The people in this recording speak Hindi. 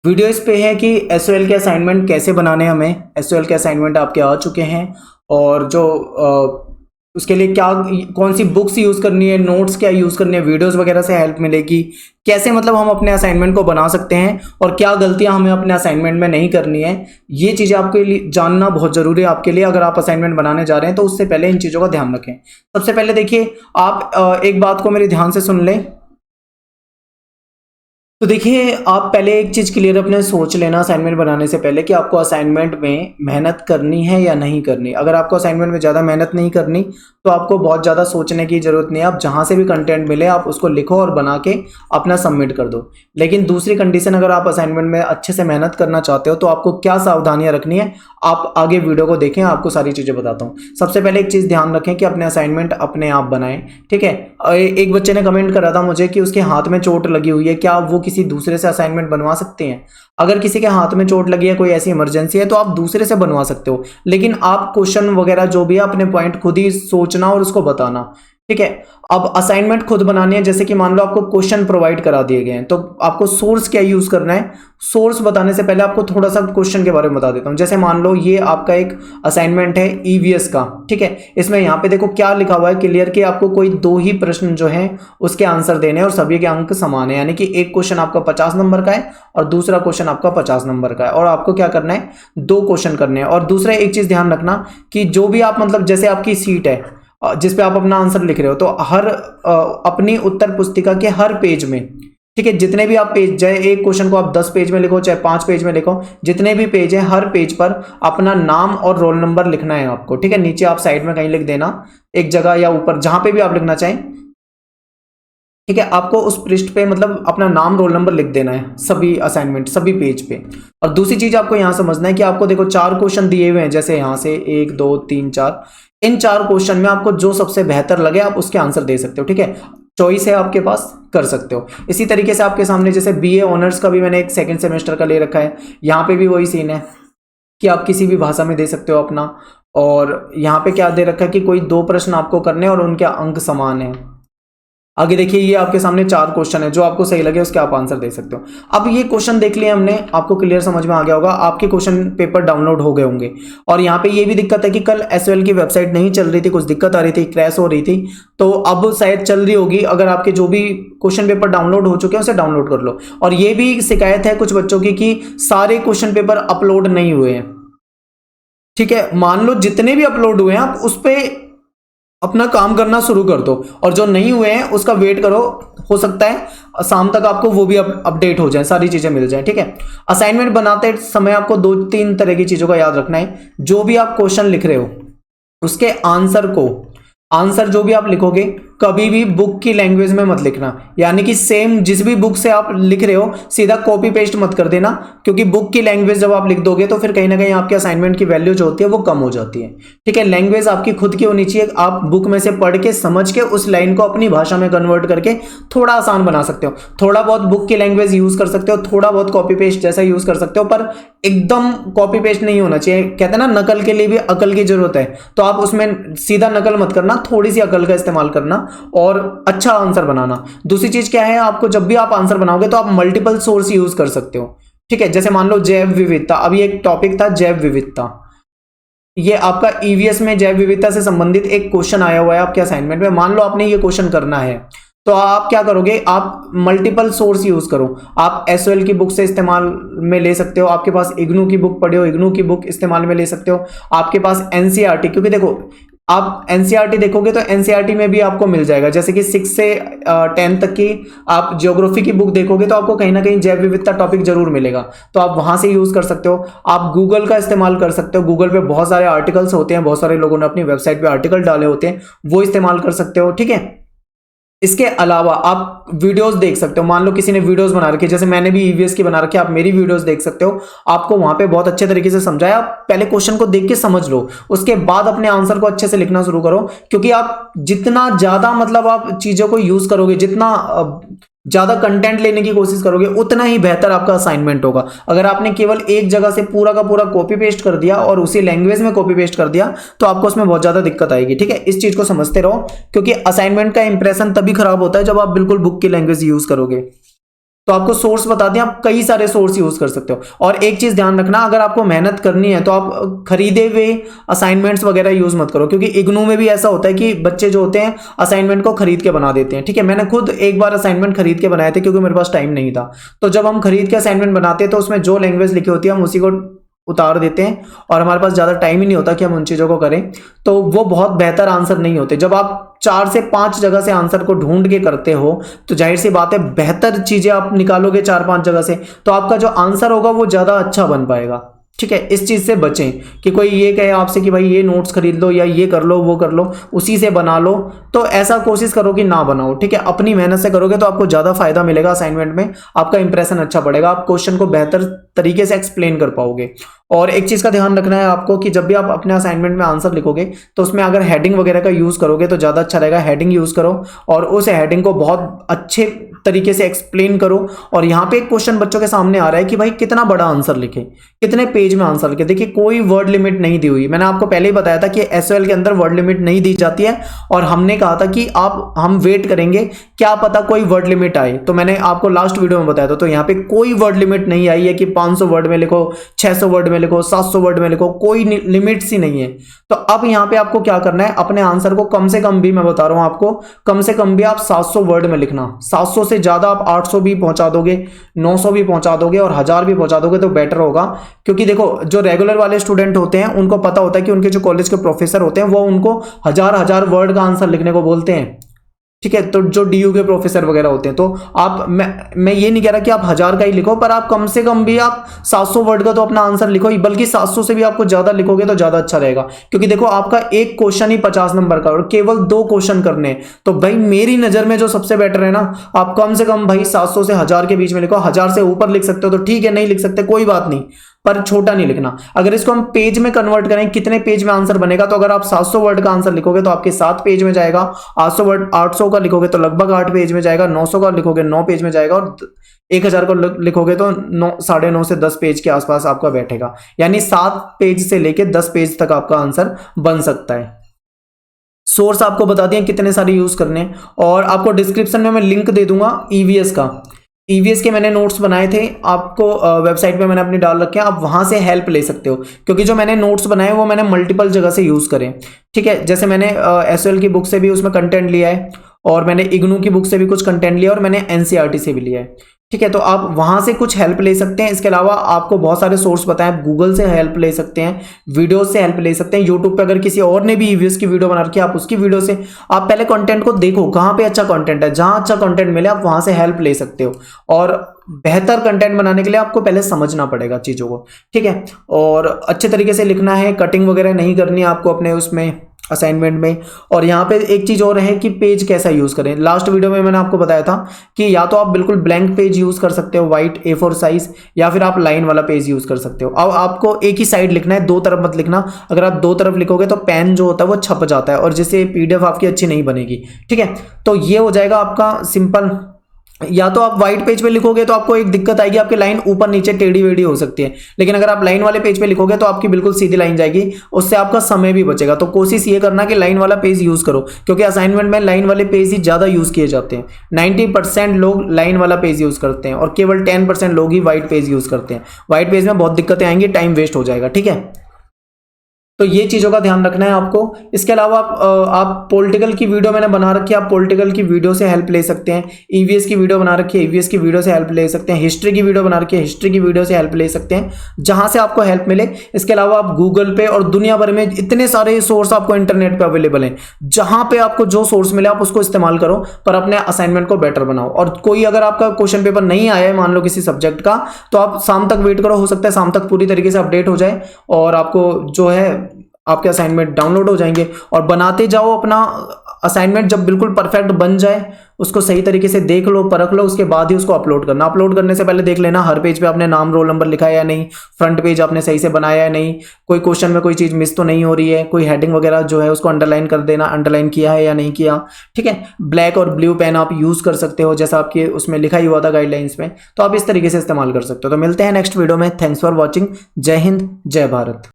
वीडियो इस पे है कि एसओएल के असाइनमेंट कैसे बनाने हैं। हमें एसओएल के असाइनमेंट आपके आ चुके हैं और जो उसके लिए क्या कौन सी बुक्स यूज़ करनी है, नोट्स क्या यूज़ करनी है, वीडियोस वगैरह से हेल्प मिलेगी, कैसे मतलब हम अपने असाइनमेंट को बना सकते हैं और क्या गलतियां हमें अपने असाइनमेंट में नहीं करनी है। ये चीज़ें आपके लिए जानना बहुत ज़रूरी है आपके लिए, अगर आप असाइनमेंट बनाने जा रहे हैं तो उससे पहले इन चीज़ों का ध्यान रखें। सबसे पहले देखिए, आप एक बात को मेरे ध्यान से सुन लें। तो देखिए, आप पहले एक चीज़ क्लियर अपने सोच लेना असाइनमेंट बनाने से पहले कि आपको असाइनमेंट में मेहनत करनी है या नहीं करनी। अगर आपको असाइनमेंट में ज़्यादा मेहनत नहीं करनी तो आपको बहुत ज़्यादा सोचने की ज़रूरत नहीं है। आप जहाँ से भी कंटेंट मिले आप उसको लिखो और बना के अपना सबमिट कर दो। लेकिन दूसरी कंडीशन, अगर आप असाइनमेंट में अच्छे से मेहनत करना चाहते हो तो आपको क्या सावधानियाँ रखनी है, आप आगे वीडियो को देखें, आपको सारी चीज़ें बताता हूँ। सबसे पहले एक चीज़ ध्यान रखें कि अपने असाइनमेंट अपने आप बनाएं, ठीक है। एक बच्चे ने कमेंट करा था मुझे कि उसके हाथ में चोट लगी हुई है, क्या वो किसी दूसरे से असाइनमेंट बनवा सकते हैं? अगर किसी के हाथ में चोट लगी है, कोई ऐसी इमरजेंसी है तो आप दूसरे से बनवा सकते हो, लेकिन आप क्वेश्चन वगैरह जो भी है अपने पॉइंट खुद ही सोचना और उसको बताना, ठीक है। अब असाइनमेंट खुद बनानी है, जैसे कि मान लो आपको क्वेश्चन प्रोवाइड करा दिए गए हैं तो आपको सोर्स क्या यूज करना है। सोर्स बताने से पहले आपको थोड़ा सा क्वेश्चन के बारे में बता देता हूं। जैसे मान लो ये आपका एक असाइनमेंट है ईवीएस का, ठीक है। इसमें यहाँ पे देखो क्या लिखा हुआ है क्लियर, कि आपको कोई दो ही प्रश्न जो है उसके आंसर देने हैं और सभी के अंक समान है, यानी कि एक क्वेश्चन आपका 50 नंबर का है और दूसरा क्वेश्चन आपका 50 नंबर का है, और आपको क्या करना है, दो क्वेश्चन करने हैं। और दूसरा एक चीज ध्यान रखना कि जो भी आप मतलब जैसे आपकी सीट है जिस पे आप अपना आंसर लिख रहे हो, तो हर अपनी उत्तर पुस्तिका के हर पेज में, ठीक है, जितने भी आप पेज, चाहे एक क्वेश्चन को आप 10 पेज में लिखो चाहे 5 पेज में लिखो, जितने भी पेज है हर पेज पर अपना नाम और रोल नंबर लिखना है आपको, ठीक है। नीचे आप साइड में कहीं लिख देना एक जगह या ऊपर, जहां पे भी आप लिखना चाहें, ठीक है। आपको उस पृष्ठ पे मतलब अपना नाम रोल नंबर लिख देना है सभी असाइनमेंट सभी पेज पे। और दूसरी चीज आपको यहां समझना है कि आपको देखो 4 क्वेश्चन दिए हुए हैं, जैसे यहां से 1 2 3 4, इन 4 क्वेश्चन में आपको जो सबसे बेहतर लगे आप उसके आंसर दे सकते हो, ठीक है। चॉइस है आपके पास, कर सकते हो। इसी तरीके से आपके सामने जैसे बीए ऑनर्स का भी मैंने एक सेकंड सेमेस्टर का ले रखा है, यहाँ पे भी वही सीन है कि आप किसी भी भाषा में दे सकते हो अपना। और यहाँ पे क्या दे रखा है कि कोई 2 प्रश्न आपको करने और उनके अंक समान है। आगे देखिए, ये आपके सामने 4 क्वेश्चन है, जो आपको सही लगे उसके आप आंसर दे सकते हो। अब ये क्वेश्चन देख लिए हमने, आपको क्लियर समझ में आ गया होगा, आपके क्वेश्चन पेपर डाउनलोड हो गए होंगे। और यहाँ पे ये भी दिक्कत है कि कल एसओएल की वेबसाइट नहीं चल रही थी, कुछ दिक्कत आ रही थी, क्रैश हो रही थी, तो अब शायद चल रही होगी। अगर आपके जो भी क्वेश्चन पेपर डाउनलोड हो चुके हैं उसे डाउनलोड कर लो। और ये भी शिकायत है कुछ बच्चों की कि सारे क्वेश्चन पेपर अपलोड नहीं हुए हैं, ठीक है। मान लो जितने भी अपलोड हुए हैं आप उस पर अपना काम करना शुरू कर दो, और जो नहीं हुए हैं उसका वेट करो, हो सकता है शाम तक आपको वो भी अपडेट हो जाए, सारी चीजें मिल जाए, ठीक है। असाइनमेंट बनाते समय आपको 2-3 तरह की चीजों का याद रखना है। जो भी आप क्वेश्चन लिख रहे हो उसके आंसर जो भी आप लिखोगे कभी भी बुक की लैंग्वेज में मत लिखना, यानी कि सेम जिस भी बुक से आप लिख रहे हो सीधा कॉपी पेस्ट मत कर देना, क्योंकि बुक की लैंग्वेज जब आप लिख दोगे तो फिर कहीं ना कहीं आपके असाइनमेंट की वैल्यू जो होती है वो कम हो जाती है, ठीक है। लैंग्वेज आपकी खुद की होनी चाहिए, आप बुक में से पढ़ के समझ के उस लाइन को अपनी भाषा में कन्वर्ट करके थोड़ा आसान बना सकते हो। थोड़ा बहुत बुक की लैंग्वेज यूज कर सकते हो, थोड़ा बहुत कॉपी पेस्ट जैसा यूज कर सकते हो, पर एकदम कॉपी पेस्ट नहीं होना चाहिए। कहते हैं ना, नकल के लिए भी अकल की जरूरत है, तो आप उसमें सीधा नकल मत करना, थोड़ी सी अकल का इस्तेमाल करना और अच्छा आंसर बनाना। दूसरी चीज क्या है, आपको जब भी आप आंसर बनाओगे तो आप मल्टीपल सोर्स यूज कर सकते हो, ठीक है। जैसे मान लो जैव विविधता, अभी एक टॉपिक था जैव विविधता, ये आपका ईवीएस में जैव विविधता से संबंधित एक क्वेश्चन आया हुआ है आपके असाइनमेंट में। मान लो आपने ये क्वेश्चन करना है, तो आप क्या करोगे, आप मल्टीपल सोर्स यूज करो। आप एसओएल की बुक से इस्तेमाल में ले सकते हो, आपके पास इग्नू की बुक पढ़े हो, इग्नू की बुक इस्तेमाल में ले सकते हो, आपके पास एनसीईआरटी, क्योंकि देखो आप एनसीईआरटी देखोगे तो एनसीईआरटी में भी आपको मिल जाएगा, जैसे कि 6 से 10 तक की आप ज्योग्राफी की बुक देखोगे तो आपको कहीं ना कहीं जैव विविधता टॉपिक जरूर मिलेगा, तो आप वहां से यूज कर सकते हो। आप गूगल का इस्तेमाल कर सकते हो, गूगल पे बहुत सारे आर्टिकल्स होते हैं, बहुत सारे लोगों ने अपनी वेबसाइट पे आर्टिकल डाले होते हैं, वो इस्तेमाल कर सकते हो, ठीक है। इसके अलावा आप वीडियोस देख सकते हो, मान लो किसी ने वीडियोस बना रखी है, जैसे मैंने भी ईवीएस की बना रखी है, आप मेरी वीडियोस देख सकते हो, आपको वहां पे बहुत अच्छे तरीके से समझाया। आप पहले क्वेश्चन को देख के समझ लो, उसके बाद अपने आंसर को अच्छे से लिखना शुरू करो, क्योंकि आप जितना ज्यादा मतलब आप चीजों को यूज करोगे, जितना ज्यादा कंटेंट लेने की कोशिश करोगे, उतना ही बेहतर आपका असाइनमेंट होगा। अगर आपने केवल एक जगह से पूरा का पूरा कॉपी पेस्ट कर दिया और उसी लैंग्वेज में कॉपी पेस्ट कर दिया तो आपको उसमें बहुत ज्यादा दिक्कत आएगी, ठीक है। इस चीज को समझते रहो, क्योंकि असाइनमेंट का इंप्रेशन तभी खराब होता है जब आप बिल्कुल बुक की लैंग्वेज यूज करोगे। तो आपको सोर्स बता दें, आप कई सारे सोर्स यूज कर सकते हो। और एक चीज ध्यान रखना, अगर आपको मेहनत करनी है तो आप खरीदे हुए असाइनमेंट्स वगैरह यूज मत करो, क्योंकि इग्नू में भी ऐसा होता है कि बच्चे जो होते हैं असाइनमेंट को खरीद के बना देते हैं। ठीक है, मैंने खुद एक बार असाइनमेंट खरीद के बनाए थे, क्योंकि मेरे पास टाइम नहीं था। तो जब हम खरीद के असाइनमेंट बनाते हैं तो उसमें जो लैंग्वेज लिखी होती है हम उसी को उतार देते हैं, और हमारे पास ज़्यादा टाइम ही नहीं होता कि हम उन चीज़ों को करें, तो वो बहुत बेहतर आंसर नहीं होते। जब आप 4 से 5 जगह से आंसर को ढूंढ के करते हो तो जाहिर सी बात है बेहतर चीज़ें आप निकालोगे 4-5 जगह से, तो आपका जो आंसर होगा वो ज़्यादा अच्छा बन पाएगा। ठीक है, इस चीज़ से बचें कि कोई ये कहे आपसे कि भाई ये नोट्स खरीद लो या ये कर लो वो कर लो, उसी से बना लो, तो ऐसा कोशिश करो कि ना बनाओ। ठीक है, अपनी मेहनत से करोगे तो आपको ज़्यादा फायदा मिलेगा असाइनमेंट में, आपका इंप्रेशन अच्छा पड़ेगा, आप क्वेश्चन को बेहतर तरीके से एक्सप्लेन कर पाओगे। और एक चीज़ का ध्यान रखना है आपको कि जब भी आप अपने असाइनमेंट में आंसर लिखोगे तो उसमें अगर हेडिंग वगैरह का यूज़ करोगे तो ज़्यादा अच्छा रहेगा। हेडिंग यूज़ करो और उस हेडिंग को बहुत अच्छे तरीके से एक्सप्लेन करो। और यहाँ पे एक क्वेश्चन बच्चों के सामने आ रहा है कि भाई कितना बड़ा आंसर लिखे, कितने पेज में आंसर लिखे। देखिए कोई वर्ड लिमिट नहीं दी हुई, मैंने आपको पहले ही बताया था कि एसओएल के अंदर वर्ड लिमिट नहीं दी जाती है, और हमने कहा था कि हम वेट करेंगे, क्या पता कोई वर्ड लिमिट आए। तो मैंने आपको लास्ट वीडियो में बताया था, तो यहाँ पे कोई वर्ड लिमिट नहीं आई है कि 500 वर्ड में लिखो, 600 वर्ड में लिखो, 700 वर्ड में लिखो, कोई लिमिट्स ही नहीं है। तो अब यहाँ पे आपको क्या करना है, अपने आंसर को कम से कम भी, मैं बता रहा हूं आपको, कम से कम भी आप 700 वर्ड में लिखना। 700 से ज्यादा आप 800 भी पहुंचा दोगे, 900 भी पहुंचा दोगे और 1000 भी पहुंचा दोगे तो बेटर होगा। क्योंकि देखो जो रेगुलर वाले स्टूडेंट होते हैं उनको पता होता है कि उनके जो कॉलेज के प्रोफेसर होते हैं वो उनको 1000 वर्ड का आंसर लिखने को बोलते हैं। ठीक है, तो जो डीयू के प्रोफेसर वगैरह होते हैं, तो आप मैं ये नहीं कह रहा कि आप 1000 का ही लिखो, पर आप कम से कम भी आप 700 वर्ड का तो अपना आंसर लिखो ही, बल्कि 700 से भी आपको ज्यादा लिखोगे तो ज्यादा अच्छा रहेगा। क्योंकि देखो आपका एक क्वेश्चन ही 50 नंबर का और केवल 2 क्वेश्चन करने हैं, तो भाई मेरी नजर में जो सबसे बेटर है ना, आप कम से कम भाई 700 से 1000 के बीच में लिखो। 1000 से ऊपर लिख सकते हो तो ठीक है, नहीं लिख सकते कोई बात नहीं, पर छोटा नहीं लिखना। अगर इसको हम पेज में कन्वर्ट करें, कितने पेज में आंसर बनेगा, तो अगर आप 700 वर्ड का आंसर लिखोगे तो आपके 7 पेज में जाएगा। 800 का लिखोगे तो लगभग 8 पेज में जाएगा। 900 का लिखोगे 9 पेज में जाएगा, और 1000 को लिखोगे तो 9.5 से 10 पेज के आसपास आपका बैठेगा। यानी 7 पेज से लेके 10 पेज तक आपका आंसर बन सकता है। सोर्स आपको बता दिए कितने सारे यूज करने, और आपको डिस्क्रिप्शन में मैं लिंक दे दूंगा ईवीएस का। ईवीएस के मैंने नोट्स बनाए थे, आपको वेबसाइट पे मैंने अपनी डाल रखे हैं, आप वहां से हेल्प ले सकते हो। क्योंकि जो मैंने नोट्स बनाए वो मैंने मल्टीपल जगह से यूज करें। ठीक है, जैसे मैंने एसओएल की बुक से भी उसमें कंटेंट लिया है, और मैंने इग्नू की बुक से भी कुछ कंटेंट लिया, और मैंने एनसीईआरटी से भी लिया है। ठीक है, तो आप वहां से कुछ हेल्प ले सकते हैं। इसके अलावा आपको बहुत सारे सोर्स बताएं, गूगल से हेल्प ले सकते हैं, वीडियो से हेल्प ले सकते हैं। यूट्यूब पे अगर किसी और ने भी ईवीएस की वीडियो बना रखी है, आप उसकी वीडियो से आप पहले कंटेंट को देखो, कहाँ पे अच्छा कंटेंट है, जहां अच्छा कंटेंट मिले आप वहां से हेल्प ले सकते हो। और बेहतर कंटेंट बनाने के लिए आपको पहले समझना पड़ेगा चीजों को। ठीक है, और अच्छे तरीके से लिखना है, कटिंग वगैरह नहीं करनी है आपको अपने उसमें असाइनमेंट में। और यहाँ पे एक चीज और है कि पेज कैसा यूज करें। लास्ट वीडियो में मैंने आपको बताया था कि या तो आप बिल्कुल ब्लैंक पेज यूज कर सकते हो, व्हाइट A4 साइज, या फिर आप लाइन वाला पेज यूज कर सकते हो। अब आपको एक ही साइड लिखना है, 2 तरफ मत लिखना। अगर आप 2 तरफ लिखोगे तो पेन जो होता है वो छप जाता है, और जिससे पीडीएफ आपकी अच्छी नहीं बनेगी। ठीक है, तो ये हो जाएगा आपका सिंपल। या तो आप व्हाइट पेज पे लिखोगे तो आपको एक दिक्कत आएगी, आपकी लाइन ऊपर नीचे टेढ़ी वेढ़ी हो सकती है। लेकिन अगर आप लाइन वाले पेज पे लिखोगे तो आपकी बिल्कुल सीधी लाइन जाएगी, उससे आपका समय भी बचेगा। तो कोशिश ये करना कि लाइन वाला पेज यूज करो, क्योंकि असाइनमेंट में लाइन वाले पेज ही ज्यादा यूज किए जाते हैं। 90% लोग लाइन वाला पेज यूज करते हैं, और केवल 10% लोग ही व्हाइट पेज यूज करते हैं। व्हाइट पेज में बहुत दिक्कतें आएंगी, टाइम वेस्ट हो जाएगा। ठीक है, तो ये चीज़ों का ध्यान रखना है आपको। इसके अलावा आप पॉलिटिकल की वीडियो मैंने बना रखी है, आप पॉलिटिकल की वीडियो से हेल्प ले सकते हैं। ईवीएस की वीडियो बना रखी है, ईवीएस की वीडियो से हेल्प ले सकते हैं। हिस्ट्री की वीडियो बना रखी है, हिस्ट्री की वीडियो से हेल्प ले सकते हैं, जहां से आपको हेल्प मिले। इसके अलावा आप गूगल पे और दुनिया भर में इतने सारे सोर्स आपको इंटरनेट पे अवेलेबल हैं, जहां पे आपको जो सोर्स मिले आप उसको इस्तेमाल करो, पर अपने असाइनमेंट को बेटर बनाओ। और कोई अगर आपका क्वेश्चन पेपर नहीं आया है, मान लो किसी सब्जेक्ट का, तो आप शाम तक वेट करो, हो सकता है शाम तक पूरी तरीके से अपडेट हो जाए, और आपको जो है आपके असाइनमेंट डाउनलोड हो जाएंगे। और बनाते जाओ अपना असाइनमेंट, जब बिल्कुल परफेक्ट बन जाए उसको सही तरीके से देख लो, परख लो, उसके बाद ही उसको अपलोड करना। अपलोड करने से पहले देख लेना हर पेज पे आपने नाम रोल नंबर लिखा है या नहीं, फ्रंट पेज आपने सही से बनाया है नहीं, कोई क्वेश्चन में कोई चीज़ मिस तो नहीं हो रही है, कोई हेडिंग वगैरह जो है उसको अंडरलाइन कर देना, अंडरलाइन किया है या नहीं किया। ठीक है, ब्लैक और ब्लू पेन आप यूज़ कर सकते हो, जैसा आपके उसमें लिखा ही हुआ था गाइडलाइंस में, तो आप इस तरीके से इस्तेमाल कर सकते हो। तो मिलते हैं नेक्स्ट वीडियो में। Thanks for watching. जय हिंद, जय भारत।